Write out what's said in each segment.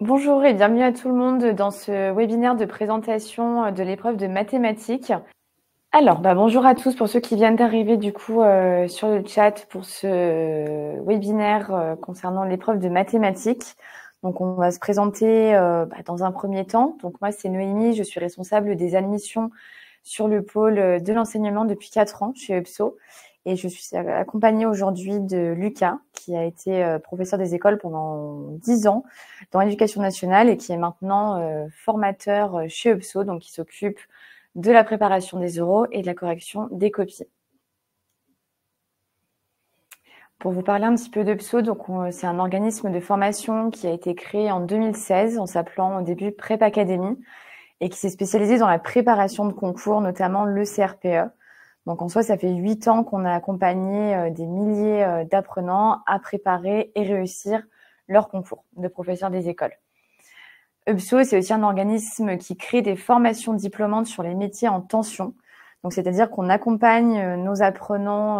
Bonjour et bienvenue à tout le monde dans ce webinaire de présentation de l'épreuve de mathématiques. Alors, bonjour à tous pour ceux qui viennent d'arriver du coup sur le chat pour ce webinaire concernant l'épreuve de mathématiques. Donc, on va se présenter dans un premier temps. Donc, moi, c'est Noémie, je suis responsable des admissions sur le pôle de l'enseignement depuis 4 ans chez UPSO. Et je suis accompagnée aujourd'hui de Lucas, qui a été professeur des écoles pendant 10 ans dans l'éducation nationale et qui est maintenant formateur chez UPSO, donc qui s'occupe de la préparation des oraux et de la correction des copies. Pour vous parler un petit peu d'UPSO, donc c'est un organisme de formation qui a été créé en 2016 en s'appelant au début Prep Academy et qui s'est spécialisé dans la préparation de concours, notamment le CRPE. Donc en soi, ça fait 8 ans qu'on a accompagné des milliers d'apprenants à préparer et réussir leur concours de professeurs des écoles. UPSO, c'est aussi un organisme qui crée des formations diplômantes sur les métiers en tension. Donc c'est-à-dire qu'on accompagne nos apprenants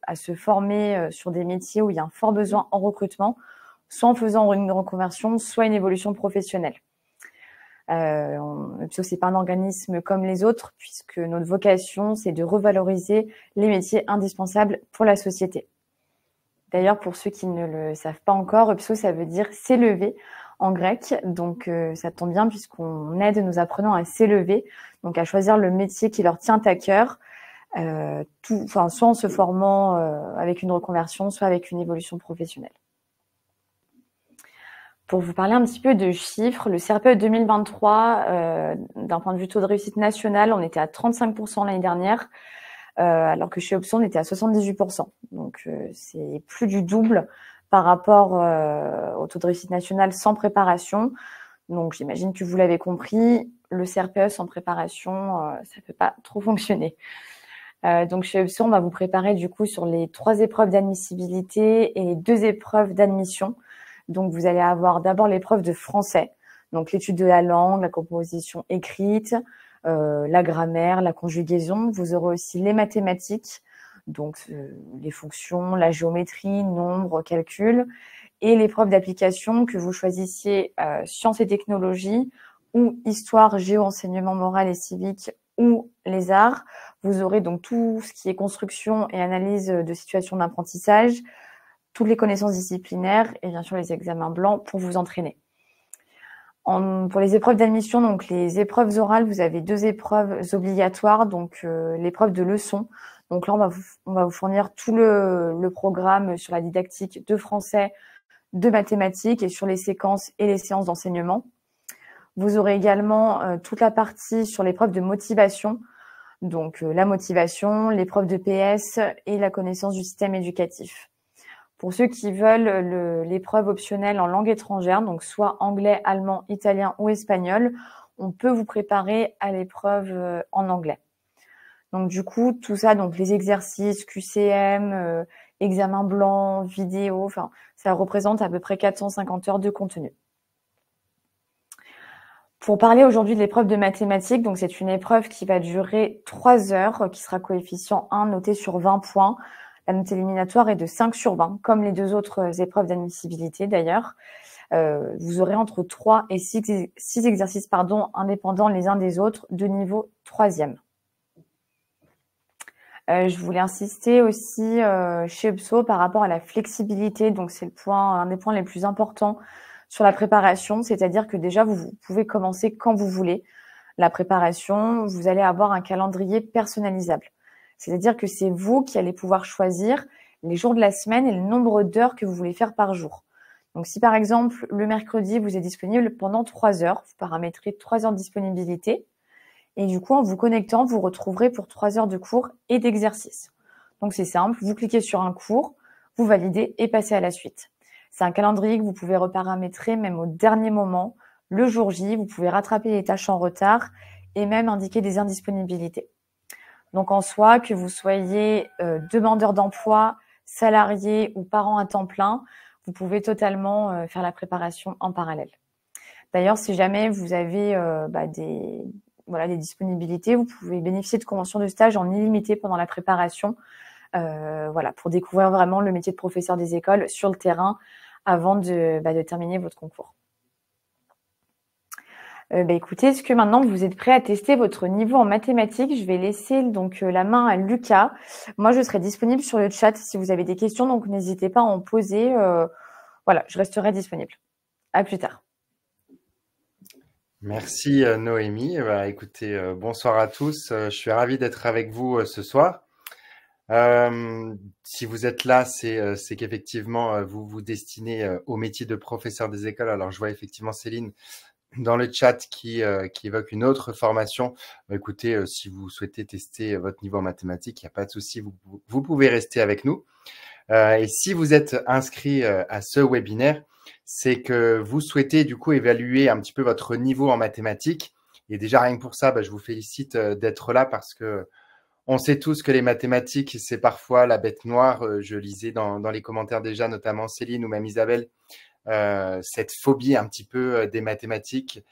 à se former sur des métiers où il y a un fort besoin en recrutement, soit en faisant une reconversion, soit une évolution professionnelle. UPSO, c'est pas un organisme comme les autres, puisque notre vocation, c'est de revaloriser les métiers indispensables pour la société. D'ailleurs, pour ceux qui ne le savent pas encore, UPSO, ça veut dire s'élever en grec. Donc, ça tombe bien puisqu'on aide nos apprenants à s'élever, donc à choisir le métier qui leur tient à cœur, soit en se formant avec une reconversion, soit avec une évolution professionnelle. Pour vous parler un petit peu de chiffres, le CRPE 2023, d'un point de vue taux de réussite national, on était à 35% l'année dernière, alors que chez UPSO, on était à 78%. Donc, c'est plus du double par rapport au taux de réussite national sans préparation. Donc, j'imagine que vous l'avez compris, le CRPE sans préparation, ça peut pas trop fonctionner. Donc, chez UPSO, on va vous préparer du coup sur les 3 épreuves d'admissibilité et les 2 épreuves d'admission. Donc, vous allez avoir d'abord l'épreuve de français, donc l'étude de la langue, la composition écrite, la grammaire, la conjugaison. Vous aurez aussi les mathématiques, donc les fonctions, la géométrie, nombres, calcul, et l'épreuve d'application que vous choisissiez sciences et technologies ou histoire, géo, enseignement moral et civique ou les arts. Vous aurez donc tout ce qui est construction et analyse de situations d'apprentissage, toutes les connaissances disciplinaires et bien sûr les examens blancs pour vous entraîner. Pour les épreuves d'admission, donc les épreuves orales, vous avez 2 épreuves obligatoires, donc l'épreuve de leçon. Donc là, on va vous fournir tout le programme sur la didactique de français, de mathématiques et sur les séquences et les séances d'enseignement. Vous aurez également toute la partie sur l'épreuve de motivation, donc la motivation, l'épreuve de PS et la connaissance du système éducatif. Pour ceux qui veulent l'épreuve optionnelle en langue étrangère, donc soit anglais, allemand, italien ou espagnol, on peut vous préparer à l'épreuve en anglais. Donc du coup, tout ça, donc les exercices, QCM, examen blanc, vidéo, enfin, ça représente à peu près 450 heures de contenu. Pour parler aujourd'hui de l'épreuve de mathématiques, donc c'est une épreuve qui va durer 3 heures, qui sera coefficient 1 noté sur 20 points. La note éliminatoire est de 5 sur 20, comme les 2 autres épreuves d'admissibilité d'ailleurs. Vous aurez entre 3 et 6 exercices indépendants les uns des autres de niveau 3e. Je voulais insister aussi chez UPSO par rapport à la flexibilité. Donc, c'est un des points les plus importants sur la préparation. C'est-à-dire que déjà, vous pouvez commencer quand vous voulez. La préparation, vous allez avoir un calendrier personnalisable. C'est-à-dire que c'est vous qui allez pouvoir choisir les jours de la semaine et le nombre d'heures que vous voulez faire par jour. Donc, si par exemple, le mercredi, vous êtes disponible pendant 3 heures, vous paramétrez 3 heures de disponibilité. Et du coup, en vous connectant, vous retrouverez pour 3 heures de cours et d'exercice. Donc, c'est simple, vous cliquez sur un cours, vous validez et passez à la suite. C'est un calendrier que vous pouvez reparamétrer même au dernier moment, le jour J. Vous pouvez rattraper les tâches en retard et même indiquer des indisponibilités. Donc, en soi, que vous soyez demandeur d'emploi, salarié ou parent à temps plein, vous pouvez totalement faire la préparation en parallèle. D'ailleurs, si jamais vous avez des disponibilités, vous pouvez bénéficier de conventions de stage en illimité pendant la préparation, pour découvrir vraiment le métier de professeur des écoles sur le terrain avant de terminer votre concours. Écoutez, est-ce que maintenant vous êtes prêts à tester votre niveau en mathématiques? Je vais laisser donc la main à Lucas. Moi, je serai disponible sur le chat si vous avez des questions, donc n'hésitez pas à en poser. Voilà, je resterai disponible. À plus tard. Merci Noémie. Écoutez, bonsoir à tous. Je suis ravi d'être avec vous ce soir. Si vous êtes là, c'est qu'effectivement vous vous destinez au métier de professeur des écoles. Alors je vois effectivement Céline dans le chat qui évoque une autre formation. Écoutez, si vous souhaitez tester votre niveau en mathématiques, il n'y a pas de souci, vous pouvez rester avec nous. Et si vous êtes inscrit à ce webinaire, c'est que vous souhaitez du coup évaluer un petit peu votre niveau en mathématiques. Et déjà, rien que pour ça, je vous félicite d'être là parce que on sait tous que les mathématiques, c'est parfois la bête noire. Je lisais dans les commentaires déjà, notamment Céline ou même Isabelle, cette phobie un petit peu des mathématiques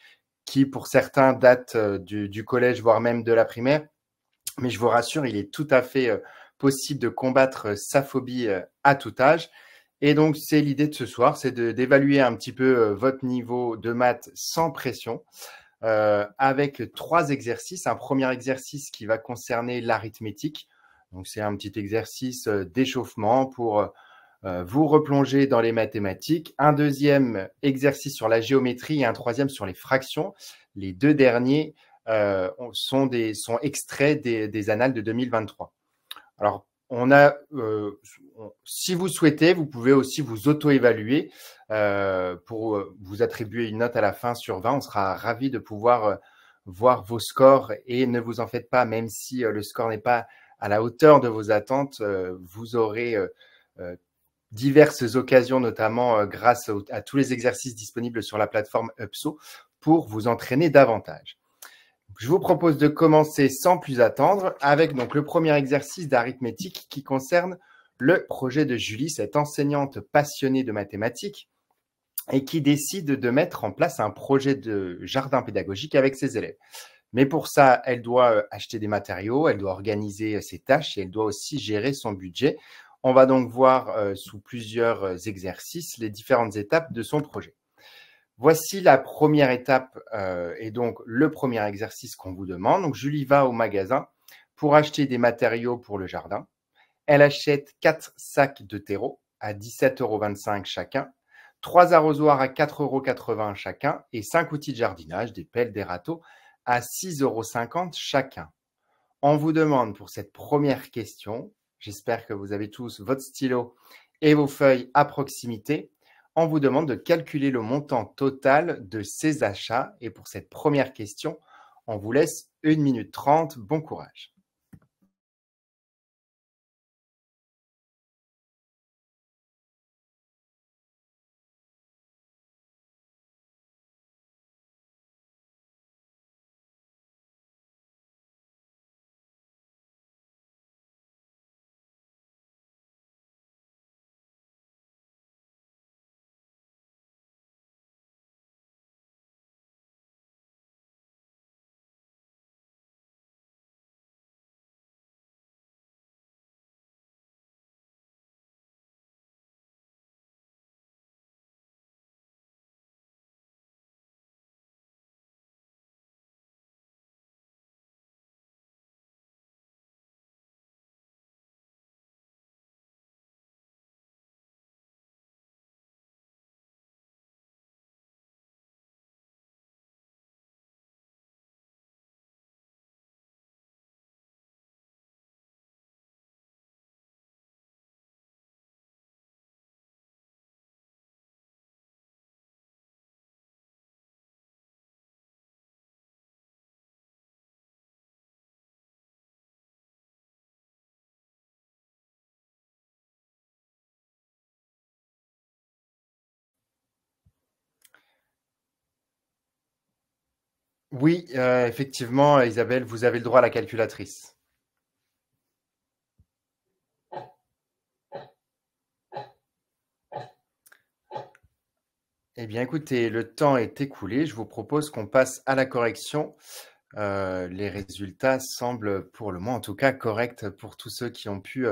qui, pour certains, date du collège, voire même de la primaire. Mais je vous rassure, il est tout à fait possible de combattre sa phobie à tout âge. Et donc, c'est l'idée de ce soir, c'est d'évaluer un petit peu votre niveau de maths sans pression avec 3 exercices. Un premier exercice qui va concerner l'arithmétique. Donc, c'est un petit exercice d'échauffement pour vous replonger dans les mathématiques. Un deuxième exercice sur la géométrie et un troisième sur les fractions. Les 2 derniers sont extraits des annales de 2023. Alors, si vous souhaitez, vous pouvez aussi vous auto-évaluer pour vous attribuer une note à la fin sur 20. On sera ravis de pouvoir voir vos scores et ne vous en faites pas, même si le score n'est pas à la hauteur de vos attentes, vous aurez diverses occasions, notamment grâce à tous les exercices disponibles sur la plateforme UPSO pour vous entraîner davantage. Je vous propose de commencer sans plus attendre avec donc le premier exercice d'arithmétique qui concerne le projet de Julie, cette enseignante passionnée de mathématiques et qui décide de mettre en place un projet de jardin pédagogique avec ses élèves. Mais pour ça, elle doit acheter des matériaux, elle doit organiser ses tâches et elle doit aussi gérer son budget. On va donc voir sous plusieurs exercices les différentes étapes de son projet. Voici la première étape et donc le premier exercice qu'on vous demande. Donc, Julie va au magasin pour acheter des matériaux pour le jardin. Elle achète 4 sacs de terreau à 17,25 € chacun, 3 arrosoirs à 4,80 € chacun et 5 outils de jardinage, des pelles, des râteaux à 6,50 € chacun. On vous demande pour cette première question, j'espère que vous avez tous votre stylo et vos feuilles à proximité, on vous demande de calculer le montant total de ces achats. Et pour cette première question, on vous laisse 1 minute 30. Bon courage. Oui, effectivement, Isabelle, vous avez le droit à la calculatrice. Eh bien, écoutez, le temps est écoulé. Je vous propose qu'on passe à la correction. Les résultats semblent, pour le moment en tout cas, corrects pour tous ceux qui ont pu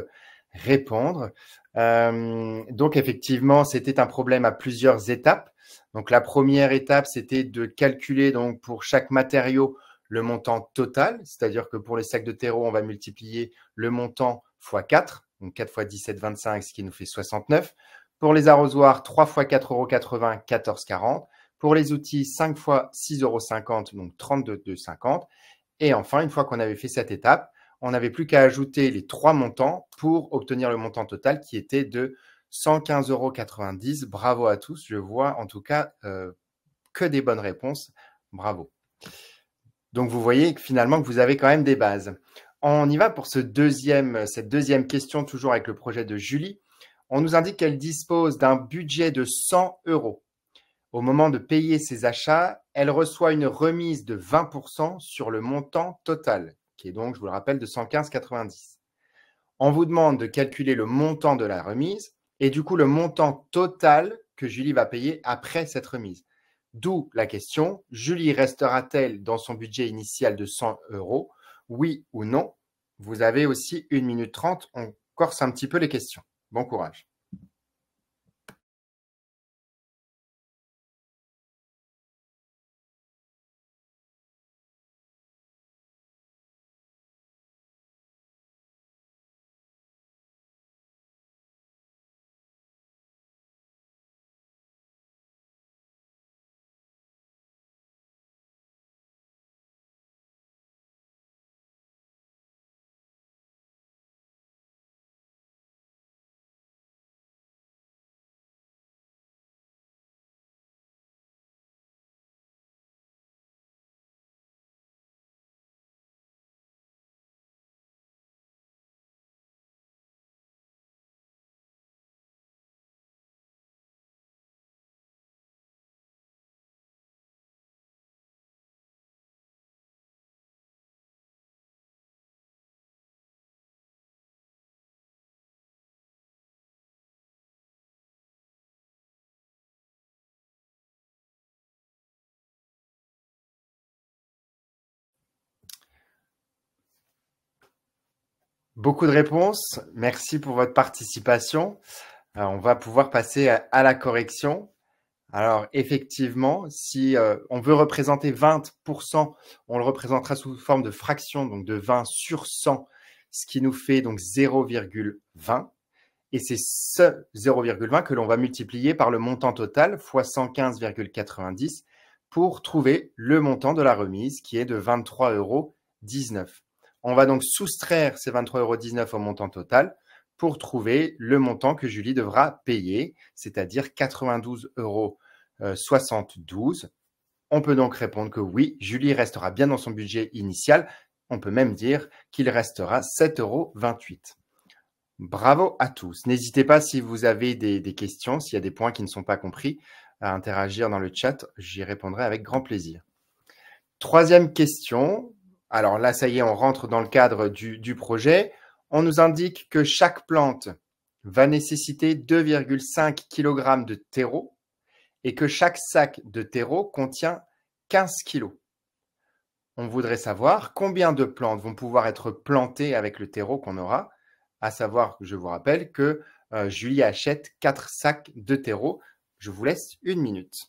répondre. Donc effectivement, c'était un problème à plusieurs étapes. Donc la première étape, c'était de calculer donc pour chaque matériau le montant total, c'est-à-dire que pour les sacs de terreau, on va multiplier le montant fois 4, donc 4 fois 17, 25, ce qui nous fait 69. Pour les arrosoirs, 3 fois 4,80 €, 14,40. Pour les outils, 5 fois 6,50 €, donc 32,50. Et enfin, une fois qu'on avait fait cette étape, on n'avait plus qu'à ajouter les trois montants pour obtenir le montant total qui était de 115,90 €. Bravo à tous. Je vois en tout cas que des bonnes réponses. Bravo. Donc, vous voyez que finalement, que vous avez quand même des bases. On y va pour cette deuxième question, toujours avec le projet de Julie. On nous indique qu'elle dispose d'un budget de 100 €. Au moment de payer ses achats, elle reçoit une remise de 20% sur le montant total, qui est donc, je vous le rappelle, de 115,90 €. On vous demande de calculer le montant de la remise et du coup le montant total que Julie va payer après cette remise. D'où la question, Julie restera-t-elle dans son budget initial de 100 €? Oui ou non? Vous avez aussi 1 minute 30, on corse un petit peu les questions. Bon courage. Beaucoup de réponses. Merci pour votre participation. On va pouvoir passer à la correction. Alors, effectivement, si on veut représenter 20%, on le représentera sous forme de fraction, donc de 20 sur 100, ce qui nous fait donc 0,20. Et c'est ce 0,20 que l'on va multiplier par le montant total fois 115,90 pour trouver le montant de la remise qui est de 23,19 €. On va donc soustraire ces 23,19 € au montant total pour trouver le montant que Julie devra payer, c'est-à-dire 92,72 €. On peut donc répondre que oui, Julie restera bien dans son budget initial. On peut même dire qu'il restera 7,28 €. Bravo à tous. N'hésitez pas si vous avez des questions, s'il y a des points qui ne sont pas compris, à interagir dans le chat. J'y répondrai avec grand plaisir. Troisième question. Alors là, ça y est, on rentre dans le cadre du projet. On nous indique que chaque plante va nécessiter 2,5 kg de terreau et que chaque sac de terreau contient 15 kg. On voudrait savoir combien de plantes vont pouvoir être plantées avec le terreau qu'on aura. À savoir, je vous rappelle que Julie achète 4 sacs de terreau. Je vous laisse 1 minute.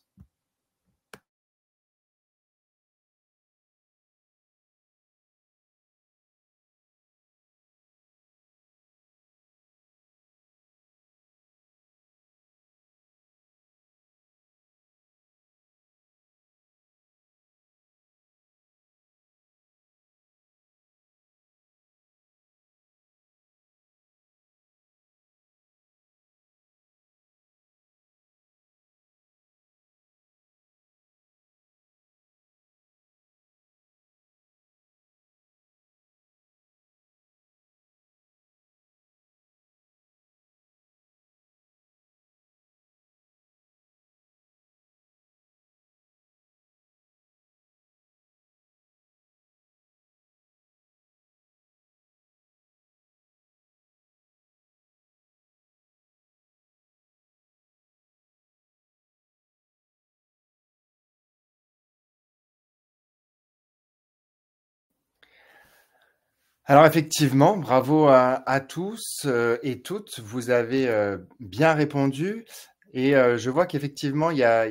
Alors effectivement, bravo à tous, et toutes. Vous avez, bien répondu et je vois qu'effectivement il y a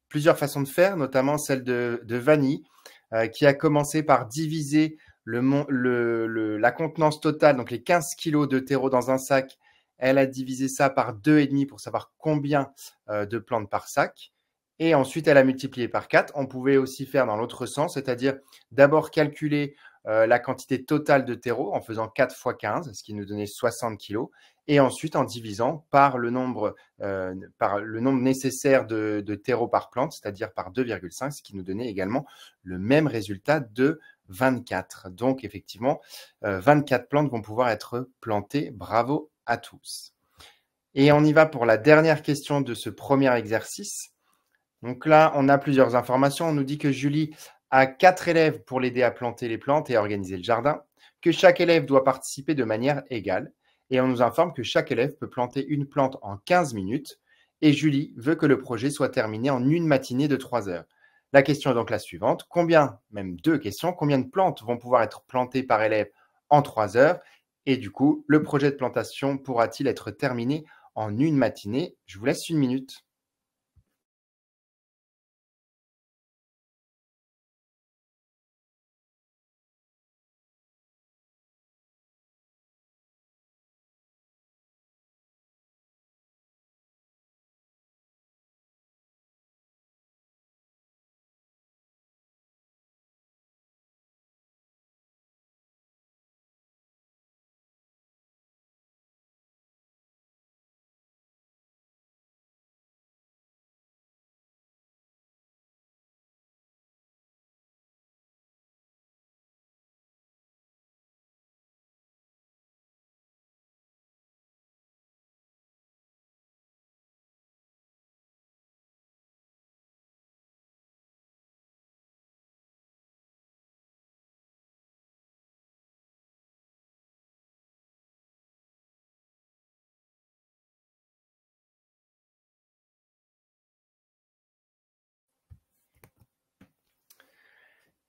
plusieurs façons de faire, notamment celle de Vanny, qui a commencé par diviser la contenance totale, donc les 15 kilos de terreau dans un sac. Elle a divisé ça par 2,5 pour savoir combien, de plantes par sac et ensuite elle a multiplié par 4. On pouvait aussi faire dans l'autre sens, c'est-à-dire d'abord calculer la quantité totale de terreau en faisant 4 fois 15, ce qui nous donnait 60 kilos, et ensuite en divisant par le nombre nécessaire de terreau par plante, c'est-à-dire par 2,5, ce qui nous donnait également le même résultat de 24. Donc effectivement, 24 plantes vont pouvoir être plantées. Bravo à tous. Et on y va pour la dernière question de ce premier exercice. Donc là, on a plusieurs informations. On nous dit que Julie a 4 élèves pour l'aider à planter les plantes et à organiser le jardin, que chaque élève doit participer de manière égale. Et on nous informe que chaque élève peut planter une plante en 15 minutes. Et Julie veut que le projet soit terminé en une matinée de 3 heures. La question est donc la suivante. Même deux questions, combien de plantes vont pouvoir être plantées par élève en 3 heures? Et du coup, le projet de plantation pourra-t-il être terminé en une matinée? Je vous laisse une minute.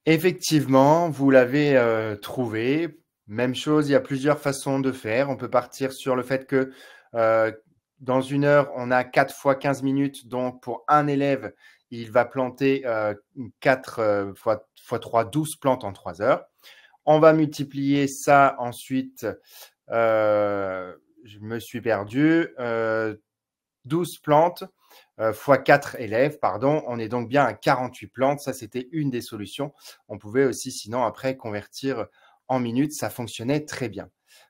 Effectivement, vous l'avez, trouvé. Même chose, il y a plusieurs façons de faire. On peut partir sur le fait que, dans 1 heure, on a 4 fois 15 minutes, donc pour un élève, il va planter, 4, fois 3, 12 plantes en 3 heures. On va multiplier ça ensuite, je me suis perdu, 12 plantes fois 4 élèves, pardon. On est donc bien à 48 plantes. Ça, c'était une des solutions. On pouvait aussi, sinon, après, convertir en minutes. Ça fonctionnait très bien.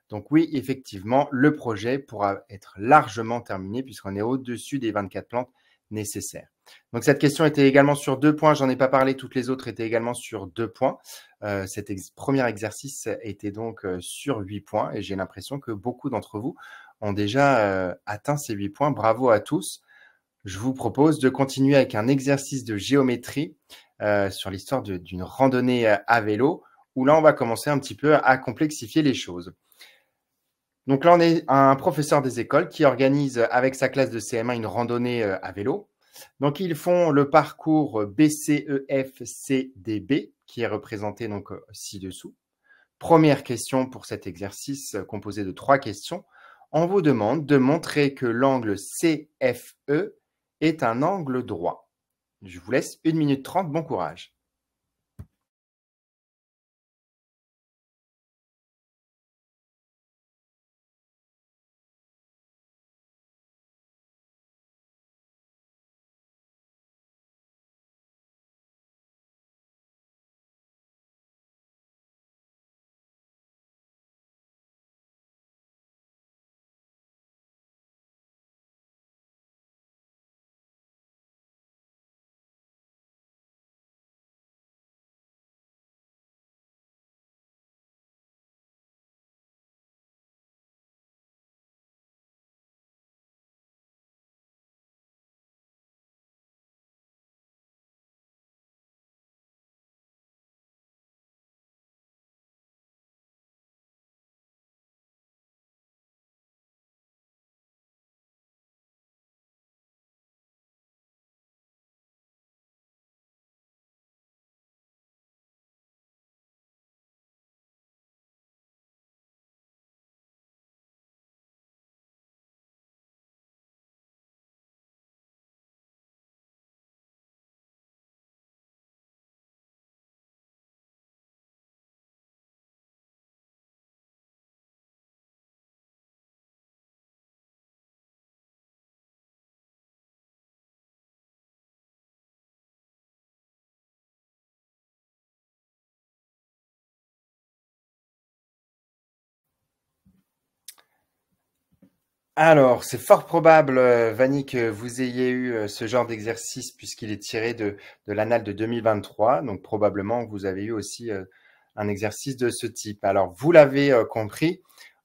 Donc oui, effectivement, le projet pourra être largement terminé puisqu'on est au-dessus des 24 plantes nécessaires. Donc cette question était également sur 2 points. J'en ai pas parlé. Toutes les autres étaient également sur 2 points. Cet premier exercice était donc sur 8 points et j'ai l'impression que beaucoup d'entre vous ont déjà atteint ces 8 points. Bravo à tous. Je vous propose de continuer avec un exercice de géométrie sur l'histoire d'une randonnée à vélo, où là, on va commencer un petit peu à complexifier les choses. Donc là, on est un professeur des écoles qui organise avec sa classe de CM1 une randonnée à vélo. Donc, ils font le parcours BCEFCDB, qui est représenté donc ci-dessous. Première question pour cet exercice composé de 3 questions. On vous demande de montrer que l'angle CFE est un angle droit. Je vous laisse 1 minute 30, bon courage. Alors, c'est fort probable, Vanny, que vous ayez eu ce genre d'exercice puisqu'il est tiré de l'annale de 2023. Donc, probablement, vous avez eu aussi un exercice de ce type. Alors, vous l'avez compris,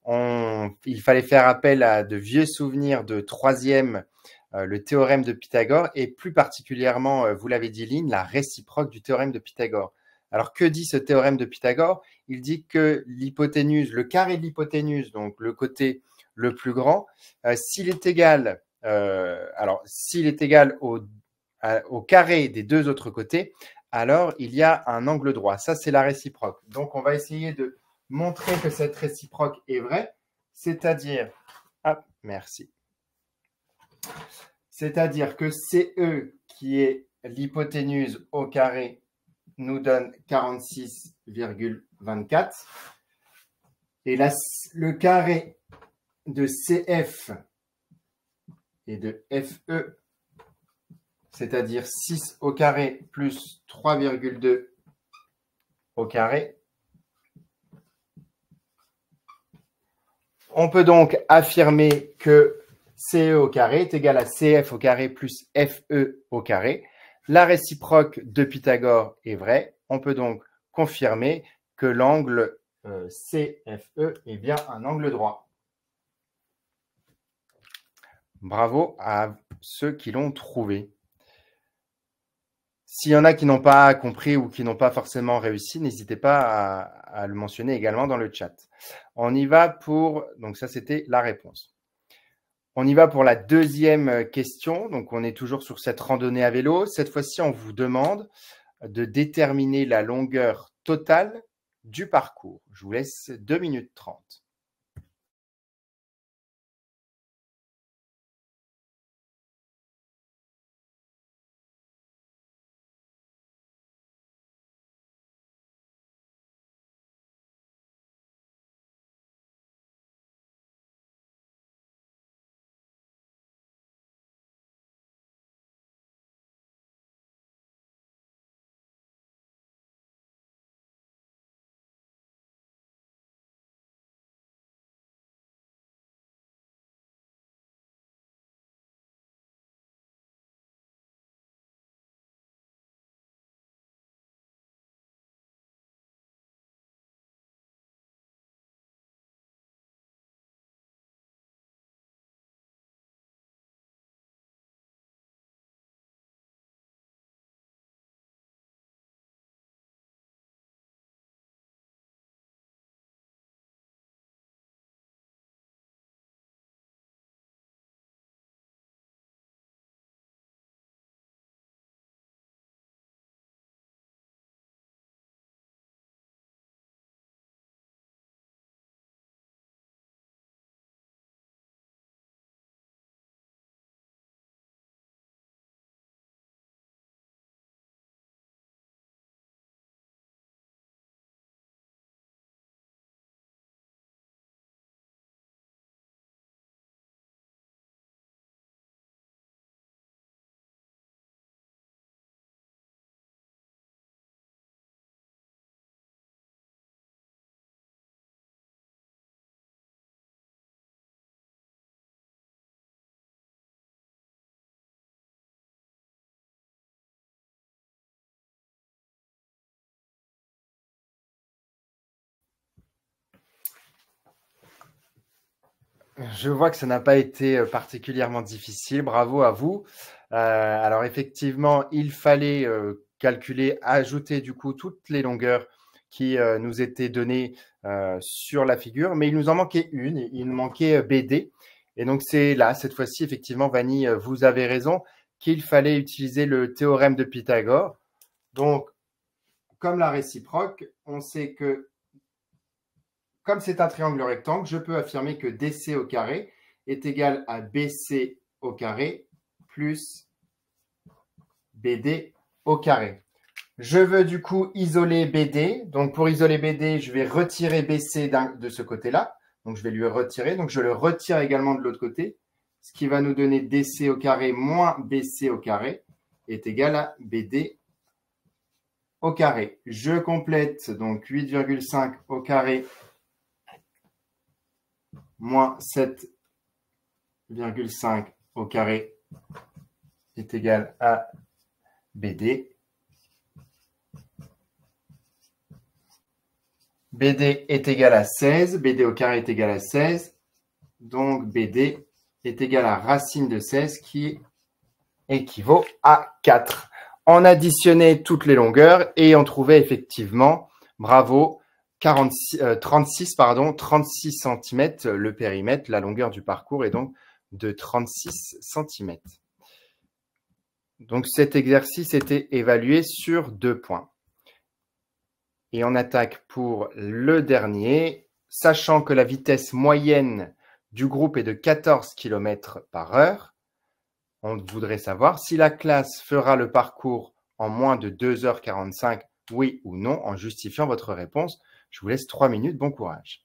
il fallait faire appel à de vieux souvenirs de troisième, le théorème de Pythagore, et plus particulièrement, vous l'avez dit, Lynn, la réciproque du théorème de Pythagore. Alors, que dit ce théorème de Pythagore? Il dit que l'hypoténuse, le carré de l'hypoténuse, donc le côté le plus grand, s'il est égal, s'il est égal au carré des deux autres côtés, alors il y a un angle droit. Ça, c'est la réciproque. Donc, on va essayer de montrer que cette réciproque est vraie, c'est-à-dire, merci. C'est-à-dire que CE, qui est l'hypoténuse au carré, nous donne 46,24. Et là, le carré de CF et de FE, c'est-à-dire 6 au carré plus 3,2 au carré. On peut donc affirmer que CE au carré est égal à CF au carré plus FE au carré. La réciproque de Pythagore est vraie. On peut donc confirmer que l'angle CFE est bien un angle droit. Bravo à ceux qui l'ont trouvé. S'il y en a qui n'ont pas compris ou qui n'ont pas forcément réussi, n'hésitez pas à le mentionner également dans le chat. On y va pour, donc ça c'était la réponse. On y va pour la deuxième question. Donc on est toujours sur cette randonnée à vélo. Cette fois-ci, on vous demande de déterminer la longueur totale du parcours. Je vous laisse 2 minutes 30. Je vois que ça n'a pas été particulièrement difficile. Bravo à vous. Alors effectivement, il fallait calculer, ajouter du coup toutes les longueurs qui nous étaient données sur la figure, mais il nous en manquait une. Il nous manquait BD. Et donc c'est là, cette fois-ci, effectivement, Vanny, vous avez raison, qu'il fallait utiliser le théorème de Pythagore. Donc, comme la réciproque, on sait que comme c'est un triangle rectangle, je peux affirmer que DC au carré est égal à BC au carré plus BD au carré. Je veux du coup isoler BD. Donc pour isoler BD, je vais retirer BC de ce côté-là. Donc je vais lui retirer. Donc je le retire également de l'autre côté. Ce qui va nous donner DC au carré moins BC au carré est égal à BD au carré. Je complète donc 8,5 au carré moins 7 2,5 au carré est égal à BD. BD est égal à 16. BD au carré est égal à 16. Donc, BD est égal à racine de 16 qui équivaut à 4. On additionnait toutes les longueurs et on trouvait effectivement, bravo, 36 cm le périmètre. La longueur du parcours est donc de 36 cm. Donc, cet exercice était évalué sur 2 points. Et on attaque pour le dernier, sachant que la vitesse moyenne du groupe est de 14 km par heure. On voudrait savoir si la classe fera le parcours en moins de 2h45, oui ou non, en justifiant votre réponse. Je vous laisse 3 minutes, bon courage.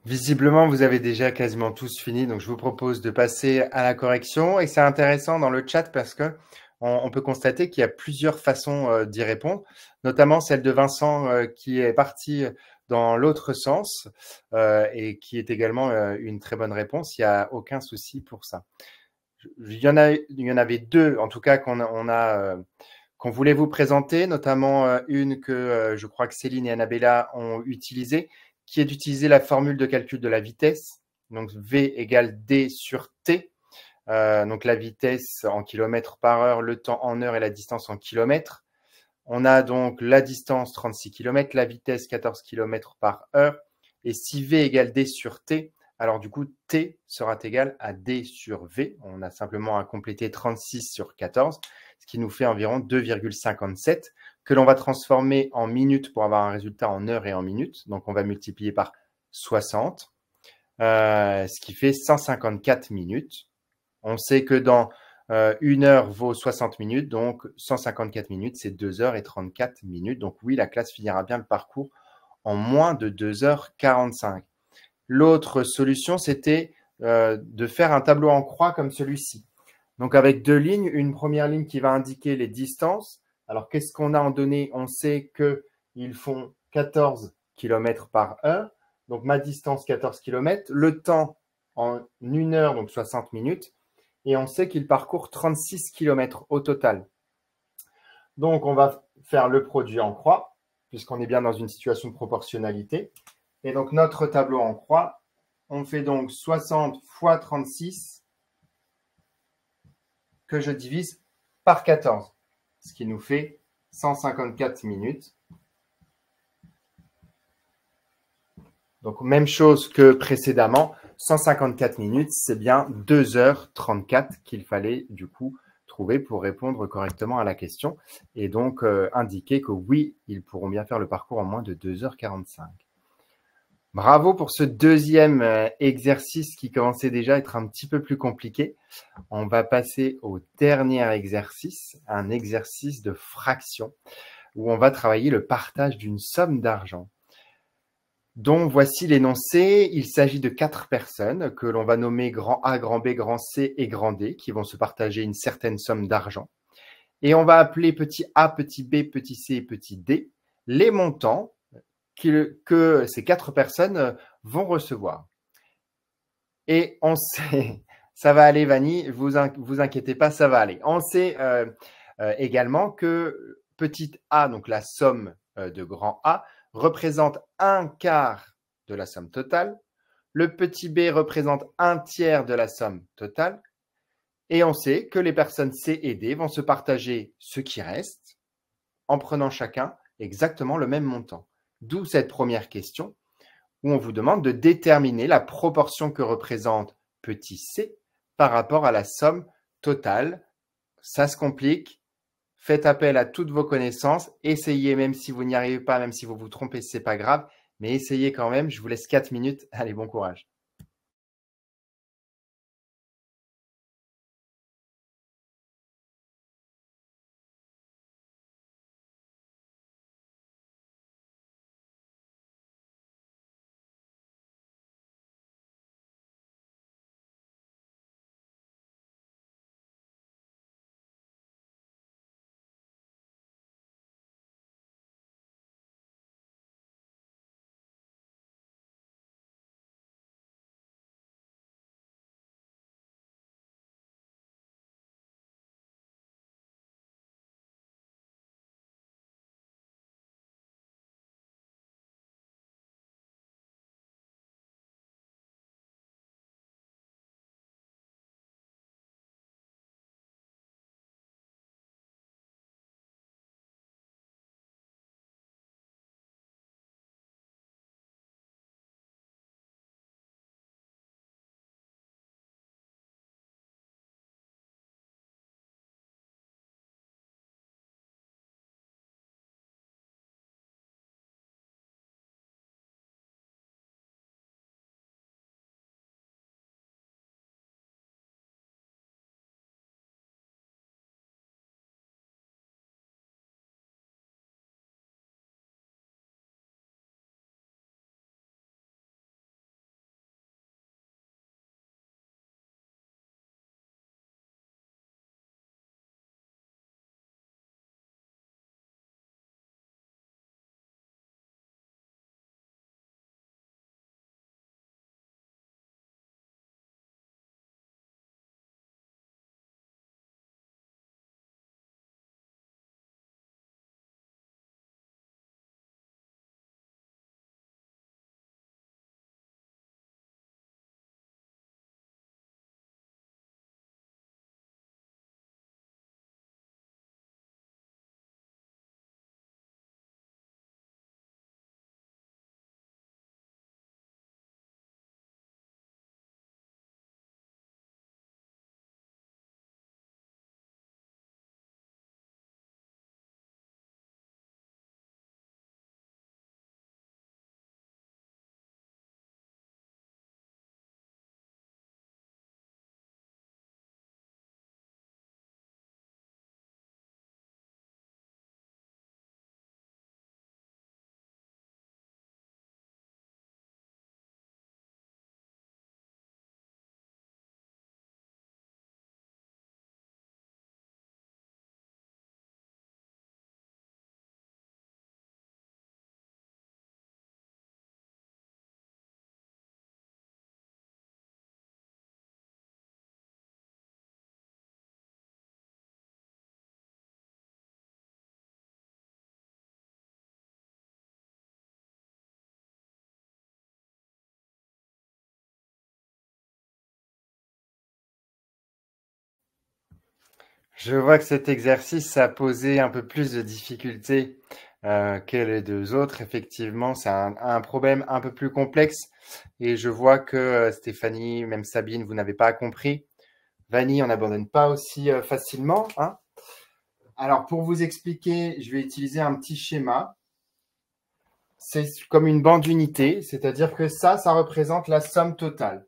Visiblement, vous avez déjà quasiment tous fini, donc je vous propose de passer à la correction. Et c'est intéressant dans le chat parce que on peut constater qu'il y a plusieurs façons d'y répondre, notamment celle de Vincent qui est parti dans l'autre sens et qui est également une très bonne réponse. Il n'y a aucun souci pour ça. Il y en avait deux, en tout cas, qu'on voulait vous présenter, notamment une que je crois que Céline et Annabella ont utilisée, qui est d'utiliser la formule de calcul de la vitesse. Donc, V égale D sur T. Donc, la vitesse en kilomètres par heure, le temps en heure et la distance en kilomètres. On a donc la distance 36 km, la vitesse 14 km par heure. Et si V égale D sur T, alors du coup, T sera égal à D sur V. On a simplement à compléter 36 sur 14, ce qui nous fait environ 2,57 que l'on va transformer en minutes pour avoir un résultat en heures et en minutes. Donc, on va multiplier par 60, ce qui fait 154 minutes. On sait que dans une heure vaut 60 minutes, donc 154 minutes, c'est 2h34 minutes. Donc oui, la classe finira bien le parcours en moins de 2h45. L'autre solution, c'était de faire un tableau en croix comme celui-ci. Donc avec deux lignes, une première ligne qui va indiquer les distances. Alors qu'est-ce qu'on a en données? On sait qu'ils font 14 km par heure. Donc ma distance 14 km, le temps en une heure, donc 60 minutes. Et on sait qu'il parcourt 36 km au total. Donc, on va faire le produit en croix. puisqu'on est bien dans une situation de proportionnalité. Et donc, notre tableau en croix, on fait donc 60 fois 36 que je divise par 14, ce qui nous fait 154 minutes. Donc, même chose que précédemment, 154 minutes, c'est bien 2h34 qu'il fallait du coup trouver pour répondre correctement à la question et donc indiquer que oui, ils pourront bien faire le parcours en moins de 2h45. Bravo pour ce deuxième exercice qui commençait déjà à être un petit peu plus compliqué. On va passer au dernier exercice, un exercice de fraction où on va travailler le partage d'une somme d'argent. Donc, voici l'énoncé. Il s'agit de 4 personnes que l'on va nommer grand A, grand B, grand C et grand D qui vont se partager une certaine somme d'argent. Et on va appeler petit a, petit b, petit c et petit d les montants que ces 4 personnes vont recevoir. Et on sait, ça va aller Vanny, vous inquiétez pas, ça va aller. On sait également que petit a, donc la somme de grand A, représente un quart de la somme totale. Le petit b représente un tiers de la somme totale. Et on sait que les personnes C et D vont se partager ce qui reste en prenant chacun exactement le même montant. D'où cette première question où on vous demande de déterminer la proportion que représente petit c par rapport à la somme totale. Ça se complique. Faites appel à toutes vos connaissances. Essayez, même si vous n'y arrivez pas, même si vous vous trompez, ce n'est pas grave. Mais essayez quand même. Je vous laisse 4 minutes. Allez, bon courage. Je vois que cet exercice a posé un peu plus de difficultés que les deux autres. Effectivement, c'est un problème un peu plus complexe et je vois que Stéphanie, même Sabine, vous n'avez pas compris. Vanille, on n'abandonne pas aussi facilement, hein. Alors, pour vous expliquer, je vais utiliser un petit schéma. C'est comme une bande d'unité, c'est-à-dire que ça représente la somme totale.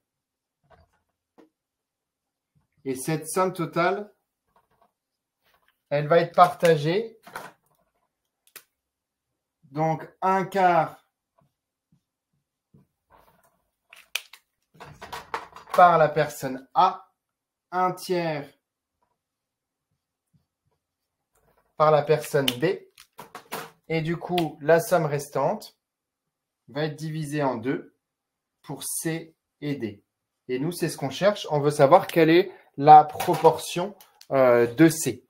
Et cette somme totale, elle va être partagée. Donc, un quart par la personne A, un tiers par la personne B. Et du coup, la somme restante va être divisée en deux pour C et D. Et nous, c'est ce qu'on cherche. On veut savoir quelle est la proportion de C.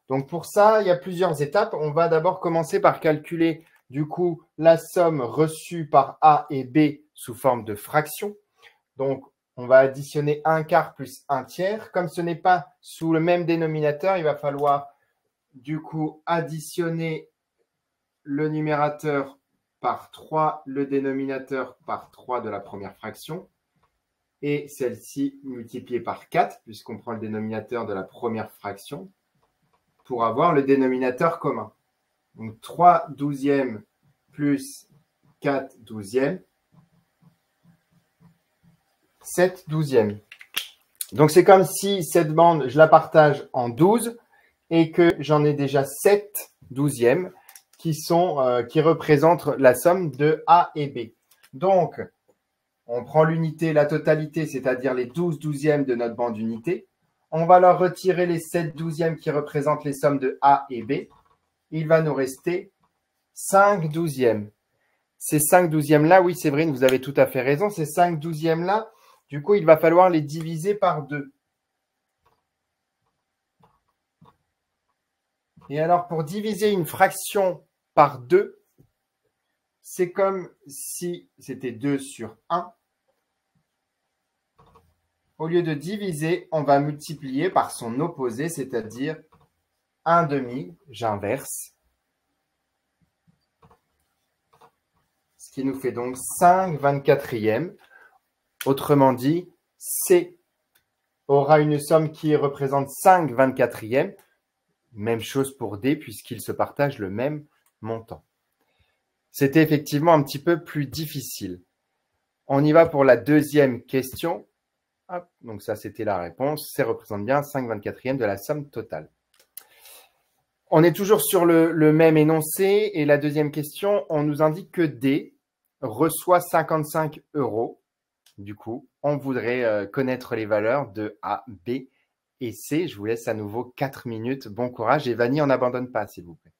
Donc pour ça, il y a plusieurs étapes. On va d'abord commencer par calculer du coup la somme reçue par A et B sous forme de fraction. Donc on va additionner un quart plus un tiers. Comme ce n'est pas sous le même dénominateur, il va falloir du coup additionner le numérateur par 3, le dénominateur par 3 de la première fraction, et celle-ci multipliée par 4, puisqu'on prend le dénominateur de la première fraction, pour avoir le dénominateur commun. Donc 3 douzièmes plus 4 douzièmes, 7 douzièmes. Donc c'est comme si cette bande, je la partage en 12 et que j'en ai déjà 7 douzièmes qui représentent la somme de A et B. Donc, on prend l'unité, la totalité, c'est-à-dire les 12 douzièmes de notre bande d'unité. On va leur retirer les 7 douzièmes qui représentent les sommes de A et B. Il va nous rester 5 douzièmes. Ces 5 douzièmes-là, oui, Séverine, vous avez tout à fait raison. Ces 5 douzièmes-là, du coup, il va falloir les diviser par 2. Et alors, pour diviser une fraction par 2, c'est comme si c'était 2 sur 1. Au lieu de diviser, on va multiplier par son opposé, c'est-à-dire 1 demi, j'inverse. Ce qui nous fait donc 5 24e. Autrement dit, C aura une somme qui représente 5 24e. Même chose pour D, puisqu'ils se partagent le même montant. C'était effectivement un petit peu plus difficile. On y va pour la deuxième question. Hop, donc ça, c'était la réponse. C représente bien 5 24e de la somme totale. On est toujours sur le même énoncé. Et la deuxième question, on nous indique que D reçoit 55 €. Du coup, on voudrait connaître les valeurs de A, B et C. Je vous laisse à nouveau 4 minutes. Bon courage. Et Vanille, on n'abandonne pas, s'il vous plaît.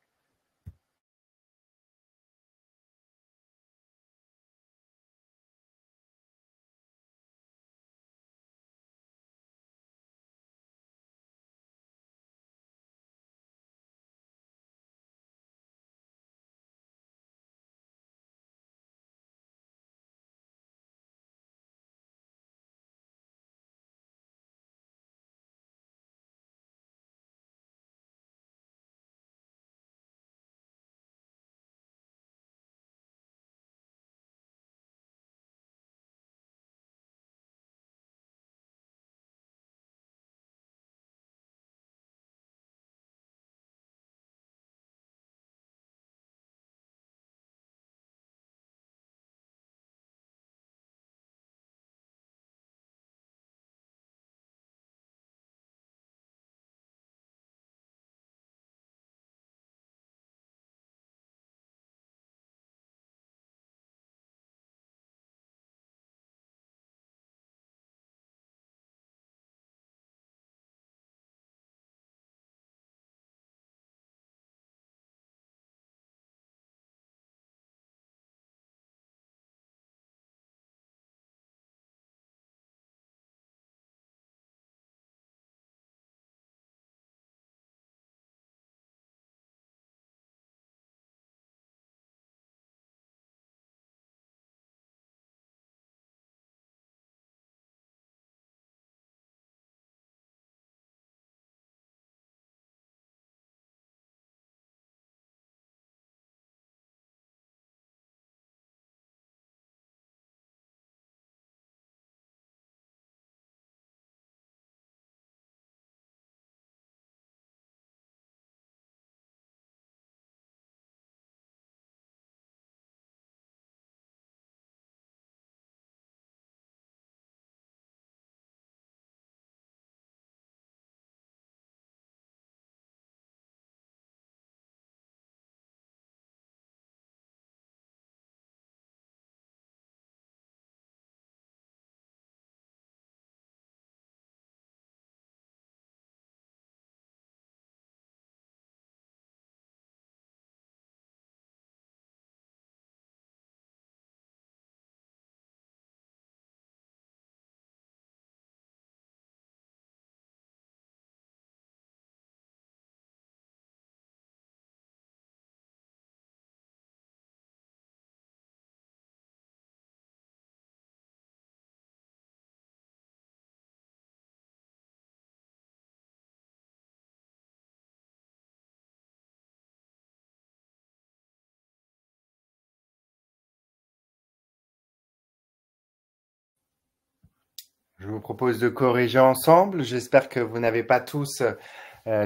Je vous propose de corriger ensemble. J'espère que vous n'avez pas tous,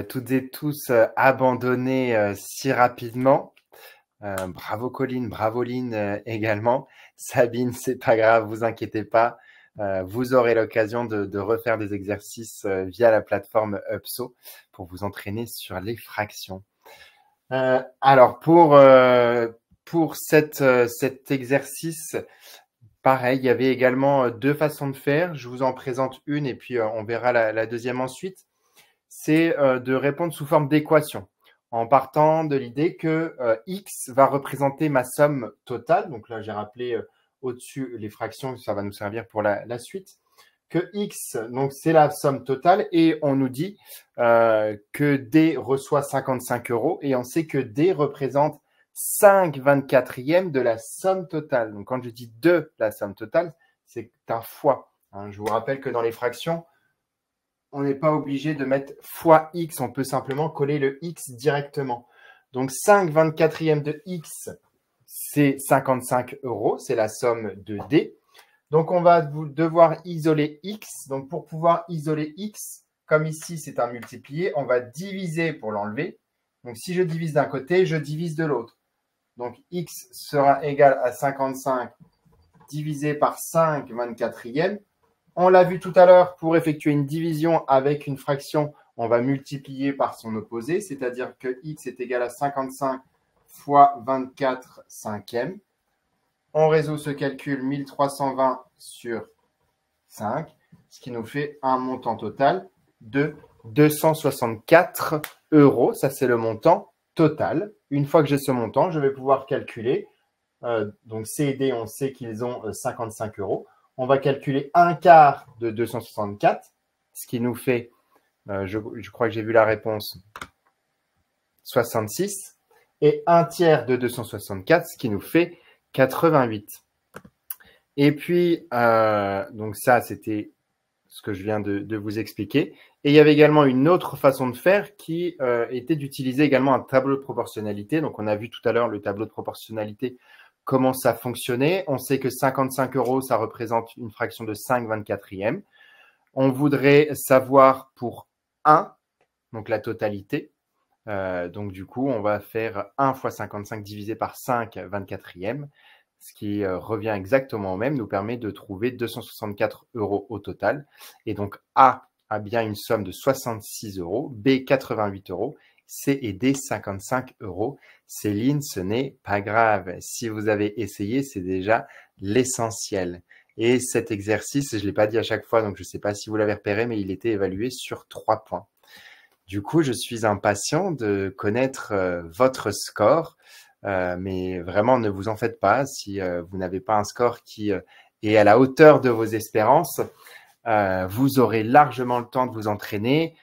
toutes et tous, abandonné si rapidement. Bravo Colline, bravo Lynn également. Sabine, c'est pas grave, vous inquiétez pas. Vous aurez l'occasion de refaire des exercices via la plateforme UPSO pour vous entraîner sur les fractions. Alors pour cet exercice, pareil, il y avait également deux façons de faire. Je vous en présente une et puis on verra la deuxième ensuite. C'est de répondre sous forme d'équation en partant de l'idée que x va représenter ma somme totale. Donc là, j'ai rappelé au-dessus les fractions, ça va nous servir pour la suite. Que x, donc c'est la somme totale et on nous dit que D reçoit 55 € et on sait que D représente 5/24e de la somme totale. Donc quand je dis de la somme totale, c'est un fois. Hein. Je vous rappelle que dans les fractions, on n'est pas obligé de mettre fois x, on peut simplement coller le x directement. Donc 5/24e de x, c'est 55 €, c'est la somme de D. Donc, on va devoir isoler x. Donc, pour pouvoir isoler x, comme ici, c'est un multiplié, on va diviser pour l'enlever. Donc, si je divise d'un côté, je divise de l'autre. Donc, x sera égal à 55 divisé par 5/24e. On l'a vu tout à l'heure, pour effectuer une division avec une fraction, on va multiplier par son opposé, c'est-à-dire que x est égal à 55 fois 24/5e. On résout ce calcul 1320 sur 5, ce qui nous fait un montant total de 264 €. Ça, c'est le montant total. Une fois que j'ai ce montant, je vais pouvoir calculer. Donc, C et D, on sait qu'ils ont 55 €. On va calculer un quart de 264, ce qui nous fait, je crois que j'ai vu la réponse, 66. Et un tiers de 264, ce qui nous fait 88. Et puis, donc ça, c'était ce que je viens de vous expliquer. Et il y avait également une autre façon de faire qui était d'utiliser également un tableau de proportionnalité. Donc, on a vu tout à l'heure le tableau de proportionnalité, comment ça fonctionnait. On sait que 55 €, ça représente une fraction de 5/24e. On voudrait savoir pour 1, donc la totalité. Donc, du coup, on va faire 1 fois 55 divisé par 5/24e, ce qui revient exactement au même, nous permet de trouver 264 € au total. Et donc, A a bien une somme de 66 €, B 88 €, C et D 55 €. Céline, ce n'est pas grave. Si vous avez essayé, c'est déjà l'essentiel. Et cet exercice, je ne l'ai pas dit à chaque fois, donc je ne sais pas si vous l'avez repéré, mais il était évalué sur 3 points. Du coup, je suis impatient de connaître votre score, mais vraiment, ne vous en faites pas. Si vous n'avez pas un score qui est à la hauteur de vos espérances, vous aurez largement le temps de vous entraîner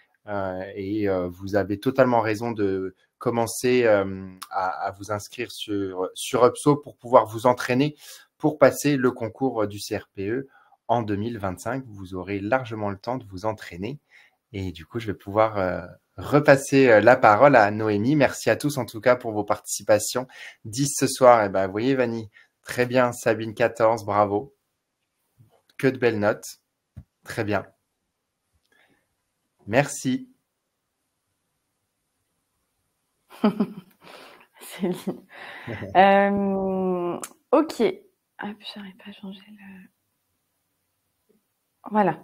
et vous avez totalement raison de commencer à vous inscrire sur UPSO pour pouvoir vous entraîner pour passer le concours du CRPE en 2025. Vous aurez largement le temps de vous entraîner. Et du coup, je vais pouvoir repasser la parole à Noémie. Merci à tous en tout cas pour vos participations. 10 ce soir. Et ben, vous voyez, Vanny, très bien. Sabine 14, bravo. Que de belles notes. Très bien. Merci. Céline. Ok. Hop, j'arrive pas à changer le. Voilà.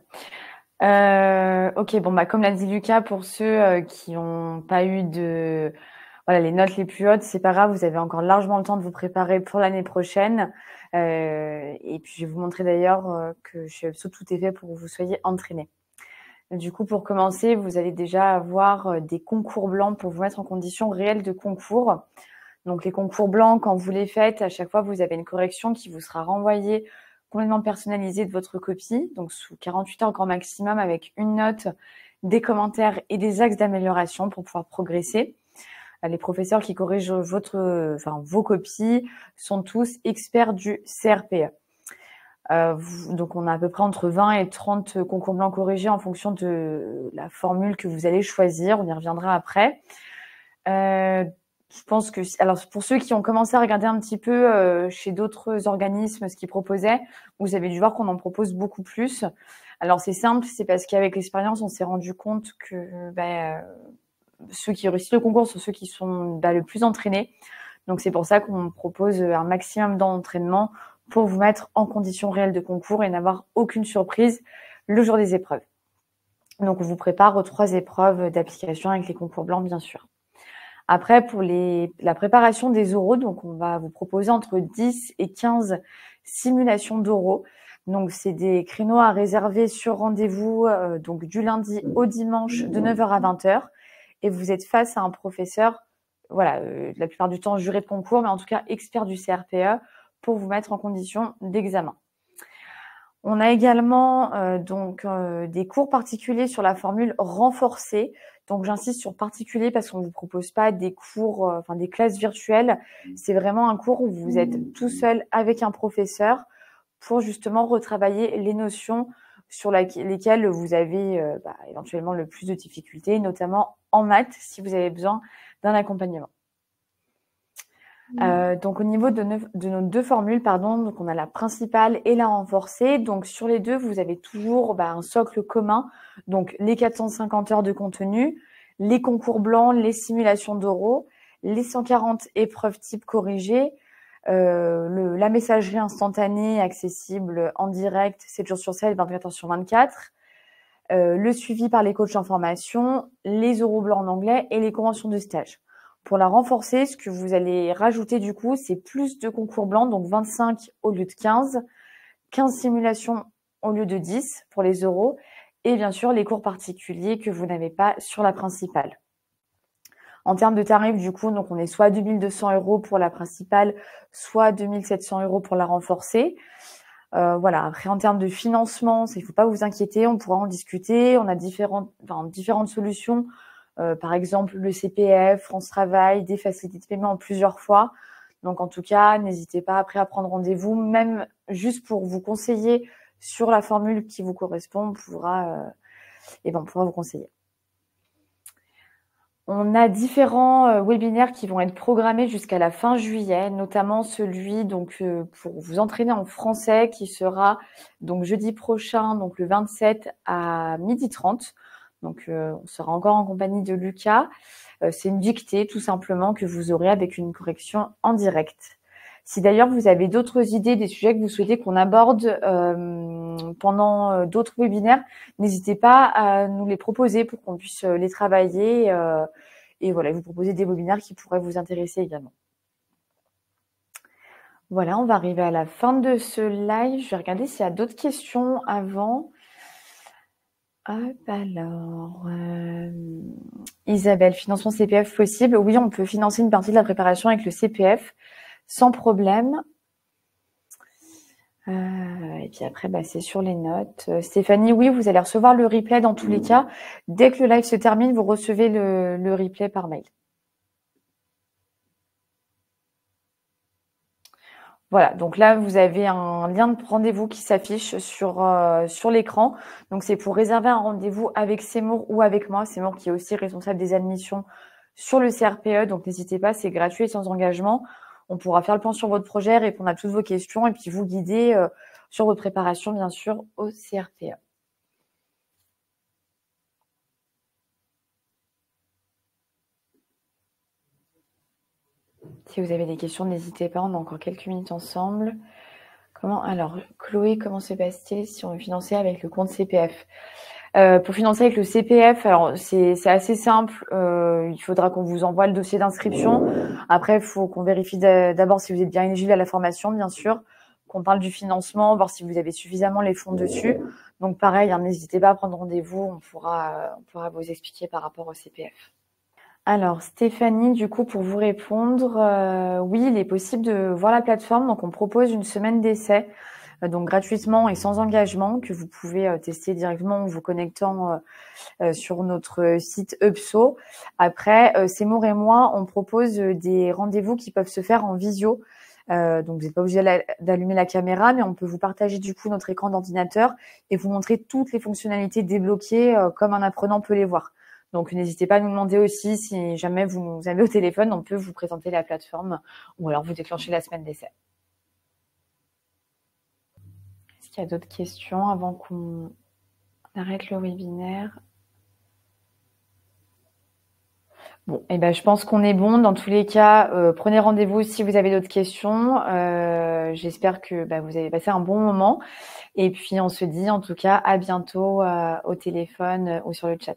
Ok, bon, bah, comme l'a dit Lucas, pour ceux qui n'ont pas eu voilà, les notes les plus hautes, c'est pas grave, vous avez encore largement le temps de vous préparer pour l'année prochaine. Et puis, je vais vous montrer d'ailleurs que chez UPSO, tout est fait pour que vous soyez entraînés. Du coup, pour commencer, vous allez déjà avoir des concours blancs pour vous mettre en condition réelle de concours. Donc, les concours blancs, quand vous les faites, à chaque fois, vous avez une correction qui vous sera renvoyée complètement personnalisée de votre copie, donc sous 48 heures grand maximum, avec une note, des commentaires et des axes d'amélioration pour pouvoir progresser. Les professeurs qui corrigent vos copies sont tous experts du CRPE. Donc, on a à peu près entre 20 et 30 concours blancs corrigés en fonction de la formule que vous allez choisir. On y reviendra après. Je pense que, alors pour ceux qui ont commencé à regarder un petit peu chez d'autres organismes ce qu'ils proposaient, vous avez dû voir qu'on en propose beaucoup plus. Alors c'est simple, c'est parce qu'avec l'expérience, on s'est rendu compte que ceux qui réussissent le concours sont ceux qui sont le plus entraînés. Donc c'est pour ça qu'on propose un maximum d'entraînement pour vous mettre en conditions réelles de concours et n'avoir aucune surprise le jour des épreuves. Donc on vous prépare aux 3 épreuves d'application avec les concours blancs, bien sûr. Après, pour la préparation des oraux, donc on va vous proposer entre 10 et 15 simulations d'oraux. Donc c'est des créneaux à réserver sur rendez-vous, donc du lundi au dimanche de 9h à 20h. Et vous êtes face à un professeur, voilà, la plupart du temps juré de concours, mais en tout cas expert du CRPE, pour vous mettre en condition d'examen. On a également des cours particuliers sur la formule renforcée. Donc j'insiste sur particulier parce qu'on ne vous propose pas des cours, des classes virtuelles. C'est vraiment un cours où vous êtes tout seul avec un professeur pour justement retravailler les notions sur lesquelles vous avez éventuellement le plus de difficultés, notamment en maths si vous avez besoin d'un accompagnement. Donc au niveau de nos 2 formules, donc on a la principale et la renforcée. Donc sur les 2, vous avez toujours un socle commun, donc les 450 heures de contenu, les concours blancs, les simulations d'oraux, les 140 épreuves type corrigées, la messagerie instantanée accessible en direct 7 jours sur 7, 24 heures sur 24, le suivi par les coachs en formation, les oraux blancs en anglais et les conventions de stage. Pour la renforcer, ce que vous allez rajouter du coup, c'est plus de concours blancs, donc 25 au lieu de 15, 15 simulations au lieu de 10 pour les oraux, et bien sûr les cours particuliers que vous n'avez pas sur la principale. En termes de tarifs, du coup, donc on est soit à 2200 € pour la principale, soit 2700 € pour la renforcée. Voilà. Après, en termes de financement, il ne faut pas vous inquiéter, on pourra en discuter. On a différentes solutions. Par exemple, le CPF, France Travail, des facilités de paiement en plusieurs fois. Donc, en tout cas, n'hésitez pas après à prendre rendez-vous, même juste pour vous conseiller sur la formule qui vous correspond, on pourra vous conseiller. On a différents webinaires qui vont être programmés jusqu'à la fin juillet, notamment celui pour vous entraîner en français qui sera donc jeudi prochain, donc le 27 à 12h30. Donc on sera encore en compagnie de Lucas. C'est une dictée tout simplement que vous aurez avec une correction en direct. Si d'ailleurs vous avez d'autres idées, des sujets que vous souhaitez qu'on aborde pendant d'autres webinaires, n'hésitez pas à nous les proposer pour qu'on puisse les travailler et voilà, vous proposer des webinaires qui pourraient vous intéresser également. Voilà, on va arriver à la fin de ce live. Je vais regarder s'il y a d'autres questions avant. Hop, alors, Isabelle, financement CPF possible? Oui, on peut financer une partie de la préparation avec le CPF sans problème. Et puis après, c'est sur les notes. Stéphanie, oui, vous allez recevoir le replay dans tous les cas. Dès que le live se termine, vous recevez le replay par mail. Voilà, donc là, vous avez un lien de rendez-vous qui s'affiche sur l'écran. Donc, c'est pour réserver un rendez-vous avec Seymour ou avec moi. Seymour qui est aussi responsable des admissions sur le CRPE. Donc, n'hésitez pas, c'est gratuit et sans engagement. On pourra faire le point sur votre projet, répondre à toutes vos questions et puis vous guider sur votre préparation, bien sûr, au CRPE. Si vous avez des questions, n'hésitez pas, on a encore quelques minutes ensemble. Alors, Chloé, comment se passe-t-il si on veut financer avec le compte CPF? Pour financer avec le CPF, alors c'est assez simple. Il faudra qu'on vous envoie le dossier d'inscription. Après, il faut qu'on vérifie d'abord si vous êtes bien éligible à la formation, bien sûr, qu'on parle du financement, voir si vous avez suffisamment les fonds dessus. Donc pareil, n'hésitez pas à prendre rendez-vous, on pourra vous expliquer par rapport au CPF. Alors Stéphanie, du coup, pour vous répondre, oui, il est possible de voir la plateforme. Donc on propose une semaine d'essai, donc gratuitement et sans engagement, que vous pouvez tester directement en vous connectant sur notre site UPSO. Après, Seymour et moi, on propose des rendez-vous qui peuvent se faire en visio. Donc vous n'êtes pas obligé d'allumer la caméra, mais on peut vous partager du coup notre écran d'ordinateur et vous montrer toutes les fonctionnalités débloquées comme un apprenant peut les voir. Donc, n'hésitez pas à nous demander aussi si jamais vous nous avez au téléphone, on peut vous présenter la plateforme ou alors vous déclenchez la semaine d'essai. Est-ce qu'il y a d'autres questions avant qu'on arrête le webinaire? Bon, et ben, je pense qu'on est bon. Dans tous les cas, prenez rendez-vous si vous avez d'autres questions. J'espère que vous avez passé un bon moment. Et puis, on se dit en tout cas à bientôt au téléphone ou sur le chat.